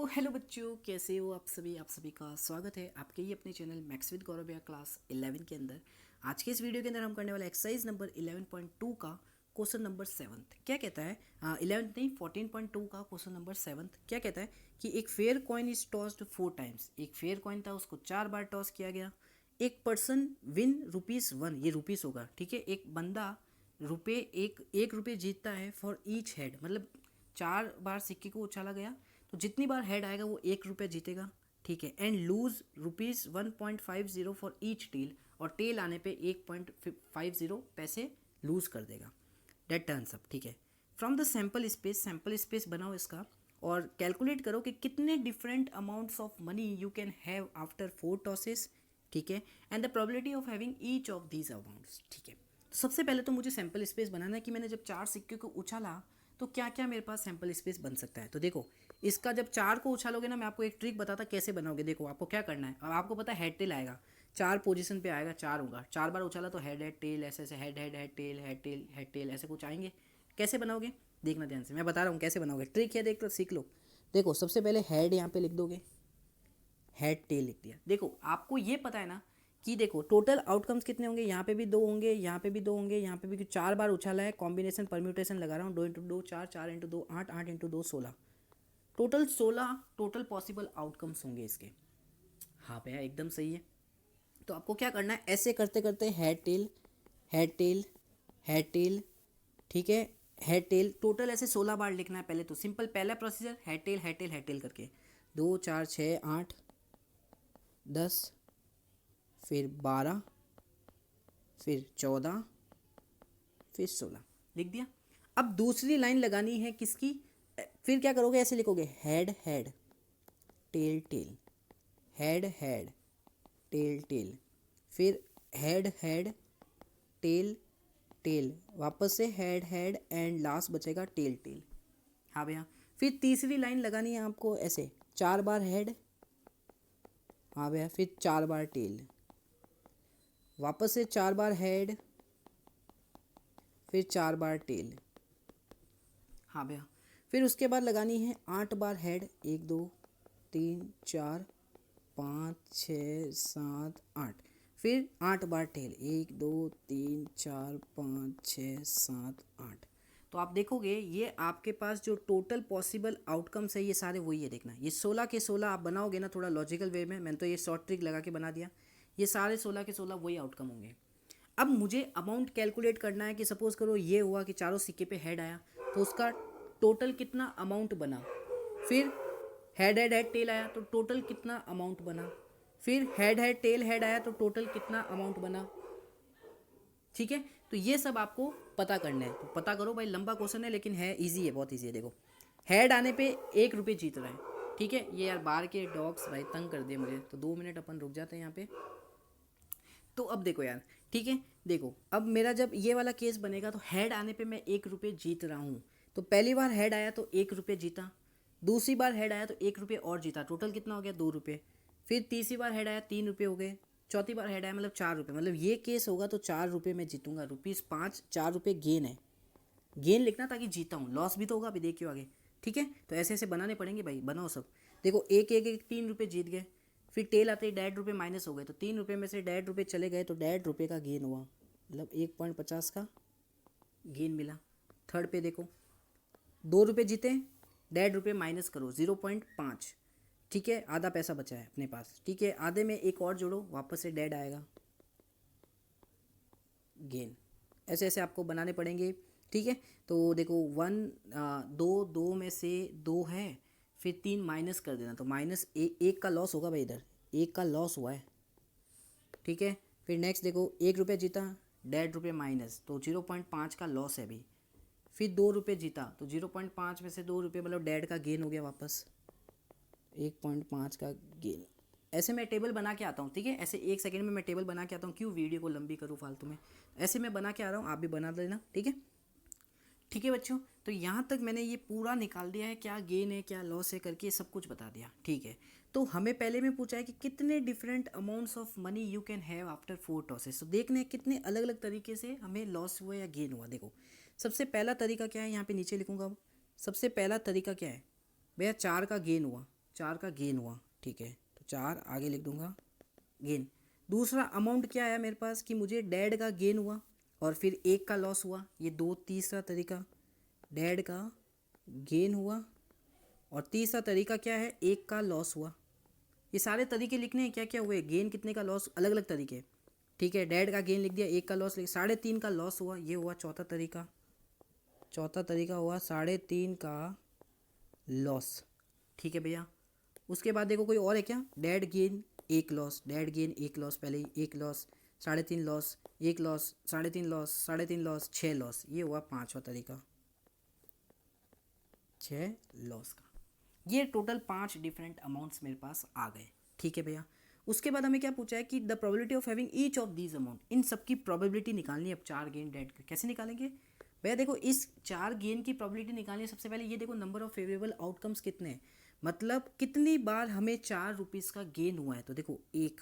Hello बच्चों, कैसे हो आप सभी का स्वागत है आपके ही अपने चैनल मैक्स विद गौरव भैया क्लास 11 के अंदर। आज के इस वीडियो के अंदर हम करने वाला एक्सरसाइज नंबर 11.2 का क्वेश्चन नंबर 7 क्या कहता है। 11 नहीं 14.2 का क्वेश्चन नंबर 7 क्या कहता है कि एक fair coin is tossed 4 times. एक फेयर कॉइन था, उसको 4 बार टॉस किया गया। एक पर्सन विन ₹1, ये रुपीस होगा, ठीक है। एक बंदा रुपये एक रुपये जीतता है फॉर ईच हेड, मतलब 4 बार सिक्के को उछाला गया तो जितनी बार हेड आएगा वो ₹1 जीतेगा, ठीक है। And lose ₹1.50 for each tail, और टेल आने पे 1.50 पैसे लूज कर देगा। डेट टर्न्स अप, ठीक है। फ्रॉम द सैम्पल स्पेस बनाओ इसका और कैलकुलेट करो कि कितने different amounts of money you can have after 4 tosses, ठीक है। And the probability of having each of these amounts, ठीक है। तो सबसे पहले तो मुझे सैम्पल स्पेस बनाना है कि मैंने जब 4 सिक्के को उछाला तो क्या क्या मेरे पास सैम्पल स्पेस बन सकता है। तो देखो, इसका जब 4 को उछालोगे ना, मैं आपको एक ट्रिक बताता कैसे बनाओगे। देखो आपको क्या करना है, अब आपको पता है हेड टेल आएगा, 4 पोजीशन पे आएगा, 4 होगा, 4 बार उछाला तो हेड हेड टेल, ऐसे ऐसे head head head tail head tail head tail, ऐसे कुछ आएंगे। कैसे बनाओगे देखना ध्यान से, मैं बता रहा हूँ कैसे बनाओगे। ट्रिक है, देख लो सीख लो। देखो सबसे पहले हेड यहाँ पे लिख दोगे, हेड टेल लिख दिया। देखो आपको ये पता है ना कि देखो टोटल आउटकम्स कितने होंगे, यहाँ पे भी 2 होंगे, यहाँ पे भी 2 होंगे, यहाँ पे भी 4 बार उछाला है, कॉम्बिनेशन परम्यूटेशन लगा रहा हूँ, 2 × 2 4, 4 × 2 8, 8 × 2 16, टोटल 16 टोटल पॉसिबल आउटकम्स होंगे इसके। हाँ भैया एकदम सही है। तो आपको क्या करना है, ऐसे करते करते head tail head tail head tail, ठीक है। हेड टेल टोटल ऐसे 16 बार लिखना है पहले तो। सिंपल पहला procedure head tail head tail head tail करके 2 4 6 8 10, फिर 12, फिर 14, फिर 16 लिख दिया। अब दूसरी लाइन लगानी है किसकी, फिर क्या करोगे, ऐसे लिखोगे head head tail tail head head tail tail, फिर हेड हेड टेल टेल, वापस से हेड हेड एंड लास्ट बचेगा टेल टेल। हाँ भैया, फिर तीसरी लाइन लगानी है आपको ऐसे 4 बार हेड, हाँ भैया, फिर 4 बार टेल, वापस से 4 बार हेड, फिर 4 बार टेल। हाँ भैया, फिर उसके बाद लगानी है 8 बार हेड, 1 2 3 4 5 6 7 8, फिर 8 बार टेल, 1 2 3 4 5 6 7 8। तो आप देखोगे ये आपके पास जो टोटल पॉसिबल आउटकम्स है ये सारे वही है। देखना ये 16 के 16 आप बनाओगे ना थोड़ा लॉजिकल वे में, मैंने तो ये शॉर्ट ट्रिक लगा के बना दिया, ये सारे 16 के 16 वही आउटकम होंगे। अब मुझे अमाउंट कैलकुलेट करना है कि सपोज करो ये हुआ कि चारों सिक्के पे हेड आया तो उसका टोटल कितना अमाउंट बना, फिर हेड हेड हेड टेल आया तो टोटल कितना अमाउंट बना, फिर हेड हेड टेल हेड आया तो टोटल कितना अमाउंट बना, ठीक है। तो ये सब आपको पता करना है, तो पता करो भाई। लंबा क्वेश्चन है लेकिन है इजी है, बहुत इजी है। देखो हेड आने पे ₹1 जीत रहा है, ठीक है। ये यार बाहर के डॉग्स भाई तंग कर दिए मुझे, तो 2 मिनट अपन रुक जाते हैं यहाँ पे। तो अब देखो यार, ठीक है, देखो अब मेरा जब ये वाला केस बनेगा तो हेड आने पे मैं ₹1 जीत रहा हूँ। तो पहली बार हेड आया तो ₹1 जीता, दूसरी बार हेड आया तो ₹1 और जीता, टोटल कितना हो गया ₹2। फिर तीसरी बार हेड आया ₹3 हो गए, चौथी बार हेड आया मतलब ₹4, मतलब ये केस होगा तो ₹4 मैं जीतूंगा, ₹5 ₹4 गेन है। गेन लिखना ताकि जीता हूँ, लॉस भी तो होगा, अभी देखियो आगे, ठीक है। तो ऐसे ऐसे बनाने पड़ेंगे भाई, बनाओ सब। देखो एक एक एक ₹3 जीत गए, फिर टेल आते ही ₹1.5 माइनस हो गए, तो ₹3 में से ₹1.5 चले गए तो ₹1.5 का गेन हुआ, मतलब 1.50 का गेन मिला। थर्ड पे देखो ₹2 जीते, ₹1.5 माइनस करो 0.5, ठीक है, आधा पैसा बचा है अपने पास, ठीक है। आधे में एक और जोड़ो, वापस से डेड आएगा गेन। ऐसे ऐसे आपको बनाने पड़ेंगे, ठीक है। तो देखो 2 में से 2 है, फिर 3 माइनस कर देना, तो माइनस एक का लॉस होगा भाई, इधर एक का लॉस हुआ है, ठीक है। फिर नेक्स्ट देखो ₹1 जीता, ₹1.5 माइनस, तो 0.5 का लॉस है अभी। फिर ₹2 जीता तो 0.5 में से ₹2 मतलब डेढ़ का गेन हो गया, वापस 1.5 का गेन। ऐसे मैं टेबल बना के आता हूँ, ठीक है। ऐसे 1 सेकेंड में मैं टेबल बना के आता हूँ, क्यों वीडियो को लंबी करूँ फालतू में। ऐसे मैं बना के आ रहा हूँ, आप भी बना लेना, ठीक है। ठीक है बच्चों, तो यहाँ तक मैंने ये पूरा निकाल दिया है, क्या गेन है क्या लॉस है करके सब कुछ बता दिया, ठीक है। तो हमें पहले में पूछा है कि कितने different amounts of money you can have after 4 tosses. तो देखने कितने अलग अलग तरीके से हमें लॉस हुआ या गेन हुआ। देखो सबसे पहला तरीका क्या है, यहाँ पे नीचे लिखूंगा अब। सबसे पहला तरीका क्या है भैया, 4 का गेन हुआ, 4 का गेन हुआ, ठीक है, तो 4 आगे लिख दूंगा गेन। दूसरा अमाउंट क्या आया मेरे पास कि मुझे डैड का गेन हुआ और फिर 1 का लॉस हुआ, ये 2 तीसरा तरीका, डैड का गेन हुआ और तीसरा तरीका क्या है, 1 का लॉस हुआ। ये सारे तरीके लिखने हैं, क्या क्या हुए, गेन कितने का लॉस, अलग अलग तरीके, ठीक है। डैड का गेन लिख दिया, 1 का लॉस लिख, 3.5 का लॉस हुआ, ये हुआ चौथा तरीका। चौथा तरीका हुआ 3.5 का लॉस, ठीक है भैया। उसके बाद देखो कोई और है क्या, dad gain 1 loss, dad gain 1 loss, पहले ही 1 loss, 3.5 loss, 1 loss, 3.5 loss, 3.5 loss, 6 loss, ये हुआ पाँचवा तरीका, 6 लॉस का। ये टोटल 5 डिफरेंट अमाउंट्स मेरे पास आ गए, ठीक है भैया। उसके बाद हमें क्या पूछा है कि the probability of having each of these amount, इन सब की प्रोबेबिलिटी निकालनी है। अब 4 गेन डैड कैसे निकालेंगे भैया, देखो इस 4 गेन की प्रोबेबिलिटी निकालनी है। सबसे पहले ये देखो नंबर ऑफ फेवरेबल आउटकम्स कितने हैं, मतलब कितनी बार हमें 4 रुपीज़ का गेन हुआ है। तो देखो 1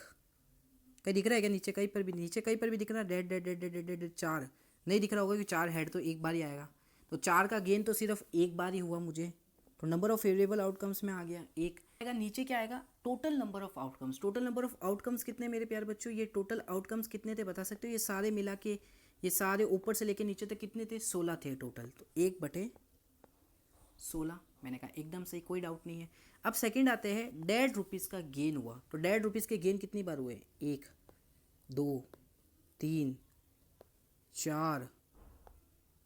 कहीं दिख रहा है क्या, नीचे कहीं पर भी, नीचे कहीं पर भी दिख रहा है, dead dead dead dead dead dead 4 नहीं दिख रहा होगा कि 4 हेड तो एक बार ही आएगा। तो 4 का गेन तो सिर्फ एक बार ही हुआ मुझे, तो नंबर ऑफ फेवरेबल आउटकम्स में आ गया 1 आएगा। नीचे क्या आएगा, total number of outcomes. Total number of outcomes कितने मेरे प्यारे बच्चों, ये टोटल आउटकम्स कितने थे बता सकते हो, ये सारे मिला के, ये सारे ऊपर से लेके नीचे तक कितने थे, 16 थे टोटल। तो 1/16 मैंने कहा एकदम सही, कोई डाउट नहीं है। अब सेकंड आते हैं, डेढ़ रुपीज़ का गेन हुआ। तो डेढ़ रुपीज़ के गेन कितनी बार हुए, 1 2 3 4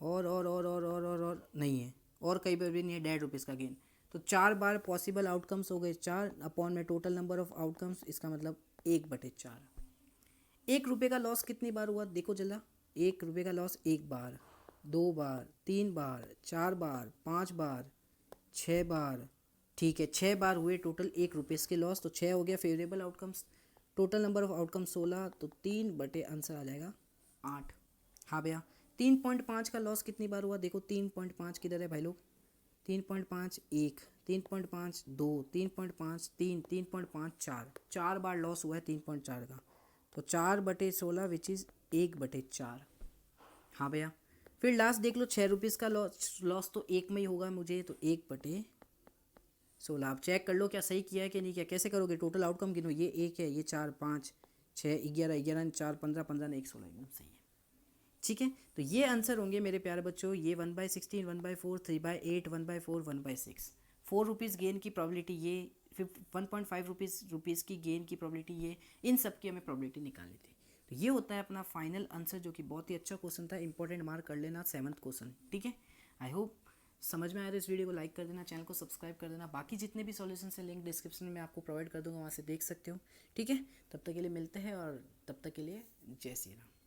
और नहीं है, और कहीं पर भी नहीं है डेढ़ रुपीज़ का गेन। तो 4 बार पॉसिबल आउटकम्स हो गए, 4 अपॉन में टोटल नंबर ऑफ आउटकम्स, इसका मतलब 1/4। 1 रुपये का लॉस कितनी बार हुआ, देखो जल्दा, 1 रुपये का लॉस 1 बार, 2 बार, 3 बार, 4 बार, 5 बार, 6 बार, ठीक है, 6 बार हुए टोटल 1 रुपीज़ के लॉस। तो 6 हो गया favourable outcomes, total number of outcome 16, तो 3 आंसर आ जाएगा 8। हाँ भैया, 3.5 का लॉस कितनी बार हुआ, देखो 3.5 किधर है भाई लोग, 3.5 1, 3.5 2, 3.5 3, 3.5 4, 4 बार लॉस हुआ है 3.4 का। तो 4/16 विच इज़ 1/4। हाँ भैया, फिर लास्ट देख लो, 6 रुपीज़ का लॉस तो एक में ही होगा मुझे, तो 1/16। आप चेक कर लो क्या सही किया है कि नहीं किया, कैसे करोगे, टोटल आउटकम गिनो, ये 1 है, ये 4 5 6 11 11 4 15 15 ने 1 16, एकदम सही है, ठीक है। तो ये आंसर होंगे मेरे प्यारे बच्चों, ये 1/16, 1/4, 3/8, 1/4, 1/6। 4 रुपीज़ गेन की प्रॉबिलिटी ये, 1.5 रुपीज़ की गेन की प्रॉबिलिटी ये, इन सब की हमें प्रॉबिलिटी निकालनी थी। तो ये होता है अपना फाइनल आंसर, जो कि बहुत ही अच्छा क्वेश्चन था, इंपॉर्टेंट मार्क कर लेना 7th क्वेश्चन, ठीक है। आई होप समझ में आया, तो इस वीडियो को लाइक कर देना, चैनल को सब्सक्राइब कर देना। बाकी जितने भी सॉल्यूशन है लिंक डिस्क्रिप्शन में आपको प्रोवाइड कर दूंगा, वहाँ से देख सकते हो, ठीक है। तब तक के लिए मिलते हैं, और तब तक के लिए जय श्री राम।